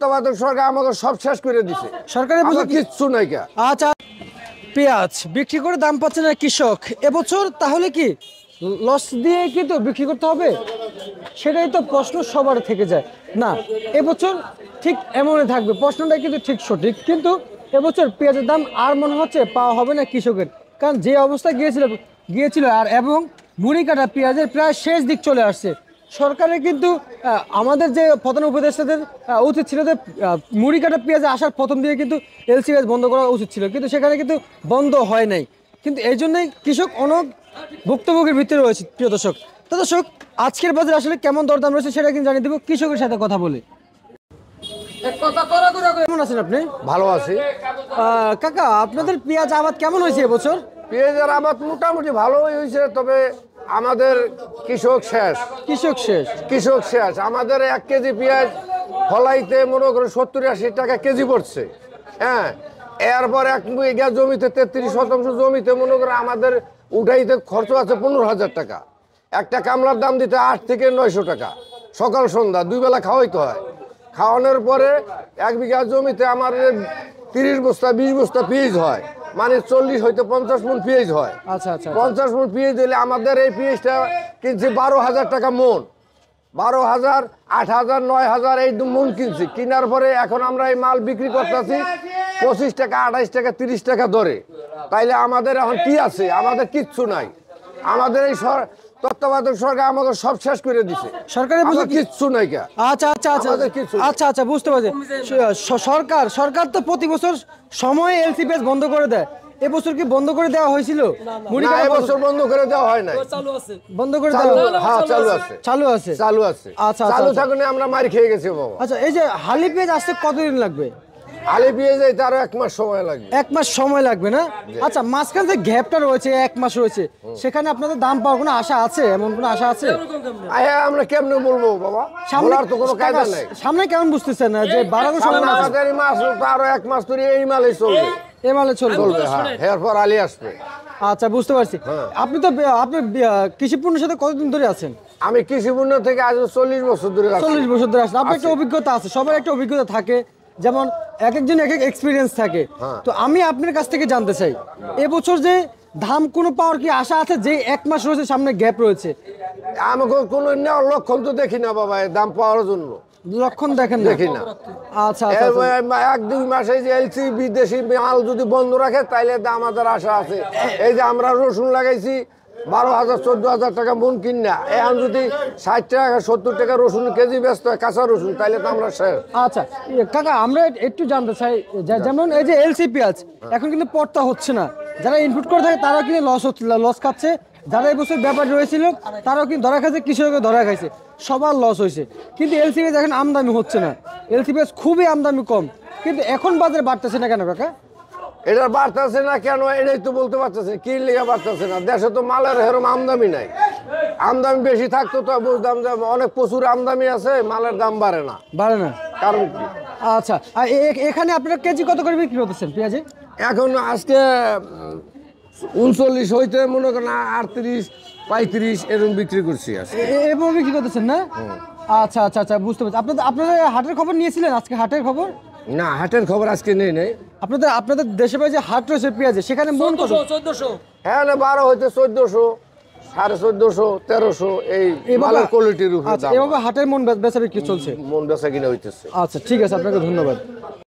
তত্ত্বাবধায়ক সরকার আমাদের সব শেষ করে দিছে। সরকারের কিচ্ছু নাই। আচ্ছা, পেঁয়াজ বিক্রি করে দাম পাচ্ছে না কৃষক এবছর, তাহলে কি লস দিয়ে কিন্তু বিক্রি করতে হবে? সেটাই তো প্রশ্ন সবার থেকে যায়। না, এবছর ঠিক এমনই থাকবে, প্রশ্নটা কিন্তু ঠিক সঠিক। কিন্তু এবছর পেঁয়াজের দাম আর মনে হচ্ছে পাওয়া হবে না কৃষকের, কারণ যে অবস্থা গিয়েছিল আর এবং মুড়ি কাটা পেঁয়াজের প্রায় শেষ দিক চলে আসছে। সরকারের কিন্তু আমাদের যে প্রধান উপদেষ্টাদের উচিত ছিল যে মুড়ি কাটা পেঁয়াজে আসার প্রথম দিকে কিন্তু এলসি পেঁয়াজ বন্ধ করা উচিত ছিল, কিন্তু সেখানে কিন্তু বন্ধ হয় নাই। কিন্তু এই জন্যই কৃষক অনেক ভুক্তভোগীর ভিতরে রয়েছে। প্রিয় দর্শক, তো দর্শক, আজকের বাজারে আসলে কেমন দরদাম রয়েছে সেটা কিন্তু জানিয়ে দেবো কৃষকের সাথে কথা বলে। কেমন আছেন আপনি? ভালো আছি। কাকা, আপনাদের পেঁয়াজ আবাদ কেমন হয়েছে এবছর? পেঁয়াজের আবাদ মোটামুটি ভালোই হয়েছে, তবে আমাদের কৃষক শেষ। আমাদের 1 কেজি পেঁয়াজ ফলাইতে মনে করে 70-80 টাকা কেজি পড়ছে। হ্যাঁ, এরপর 1 বিঘা জমিতে 33% জমিতে মনে করে আমাদের উঠাইতে খরচ আছে 15,000 টাকা। একটা কামলার দাম দিতে 8 থেকে 900 টাকা, সকাল সন্ধ্যা 2 বেলা খাওয়াইতে হয়। খাওয়ানোর পরে 1 বিঘা জমিতে আমার 30 বস্তা 20 বস্তা পেঁয়াজ হয়, মানে 40 হইতে 50 মণ পেঁয়াজ হয়। আচ্ছা আচ্ছা, 50 মণ পেঁয়াজ দিলে আমাদের এই পেঁয়াজটা কিনছি 12,000 টাকা মণ। 12,000, 8,000, 9,000 এই মণ কিনছি। কেনার পরে এখন আমরা এই মাল বিক্রি করতেছি 25 টাকা, 28 টাকা, 30 টাকা দরে। তাইলে আমাদের এখন কি আছে? আমাদের কিচ্ছু নাই। আমাদের এই তত্ত্বাবধায়ক সরকার আমাদের সব শেষ করে দিছে। সরকারের কিচ্ছু নাই। আচ্ছা, বুঝতে পারছি। সরকার তো প্রতি বছর সময় এলসি পেঁয়াজ বন্ধ করে দেয়। এবছর কি বন্ধ করে দেওয়া হয়েছিল? এবছর বন্ধ করে দেওয়া হয় নাই, বন্ধ করে দেওয়া। হ্যাঁ, চালু আছে। আচ্ছা, চালু থাকুন আমরা মার খেয়ে গেছি বাবা। আচ্ছা, এই যে হালি পেঁয়াজ আসতে কতদিন লাগবে? আলি পেঁয়াজ যাইতে আরো 1 মাস সময় লাগবে। 1 মাস সময় লাগবে না? আচ্ছা, মাঝখানে যে গ্যাপটা রয়েছে 1 মাস রয়েছে, সেখানে আপনাদের দাম পাওয়ার কোনো আশা আছে? এমন কোনো আশা আছে? আমরা কেমনে বলবো বাবা, বলার তো কোনো কায়দা নাই। সামনে কেমন বুঝতেছেন না যে বাড়ানোর সময় মাস তো আরো 1 মাস ধরে এই মালই চলবে। এই মালে চলবে। হ্যাঁ, এরপর আলি আসবে। আচ্ছা, বুঝতে পারছি। আপনি কৃষি পণ্যের সাথে কতদিন ধরে আছেন? আমি কৃষি পণ্য থেকে আজ 40 বছর ধরে আছি। 40 বছর ধরে আছেন। আপনার একটা অভিজ্ঞতা আছে, সবার একটা অভিজ্ঞতা থাকে, যেমন এক একজন এক এক এক্সপিরিয়েন্স থাকে। তো আমি আপনার কাছ থেকে জানতে চাই, এবছর যে দাম কোনো পাওয়ার কি আশা আছে? যে 1 মাস রয়েছে সামনে গ্যাপ রয়েছে, আমাকে কোনো লক্ষণ তো দেখি না বাবা দাম পাওয়ার জন্য। লক্ষণ দেখেন? দেখি না। আচ্ছা, 1-2 মাসে যে এলসি বিদেশি মাল যদি বন্ধ রাখে তাইলে আমাদের আশা আছে। এই যে আমরা রসুন লাগাইছি 12,000 14,000 টাকা মন কিনা, এখন যদি 60 টাকা 70 টাকা রসুন কেজি ব্যস্ত হয় কাঁচা রসুন, তাইলে তো আমরা শেষ। আচ্ছা কাকা, আমরা একটু জানতে চাই, যেমন এই যে এলসি পেঁয়াজ এখন কিন্তু পড়তা হচ্ছে না, যারা ইনপুট করে থাকে তারাও কিন্তু লস খাচ্ছে, যারা এবছর ব্যাপার রয়েছিল তারাও কিন্তু ধরা খাইছে, কৃষককে ধরা খাইছে, সবার লস হয়েছে। কিন্তু এলসি পেঁয়াজ এখন আমদানি হচ্ছে না, এলসি পেঁয়াজ খুবই আমদানি কম, কিন্তু এখন বাজারে বাড়তেছে না কেন কাকা? এটা বাড়তেছে না কেন এটাই তো বলতে পারতেছে, কি লেগে বাড়তেছে না? দেশে তো মালের এরকম আমদানি নাই। আমদানি বেশি থাকতো তো বুঝতাম যে অনেক প্রচুর আমদানি আছে, মালের দাম বাড়ে না। কারণ কি? আচ্ছা, আর এখানে আপনারা কেজি কত করে বিক্রি করতেছেন পেঁয়াজে? এখন আজকে 39 হইতে মনে করেন 38-35 এরকম বিক্রি করছি। এভাবে বিক্রি করতেছেন না? আচ্ছা আচ্ছা আচ্ছা, বুঝতে পারছি। আপনাদের হাটের খবর নিয়েছিলেন আজকে? হাটের খবর না, হাটের খবর আজকে নেই। আপনাদের দেশে যে হাট রয়েছে পেঁয়াজে, সেখানে মন কত? 1400। হ্যাঁ, না 12 হইতে 1400, 1450, 1300 এই মালের কোয়ালিটির উপর দাম। এভাবে হাটের মন বেচা বিক্রি চলছে, মন বেচা কিনা হইতেছে। আচ্ছা, ঠিক আছে, আপনাকে ধন্যবাদ।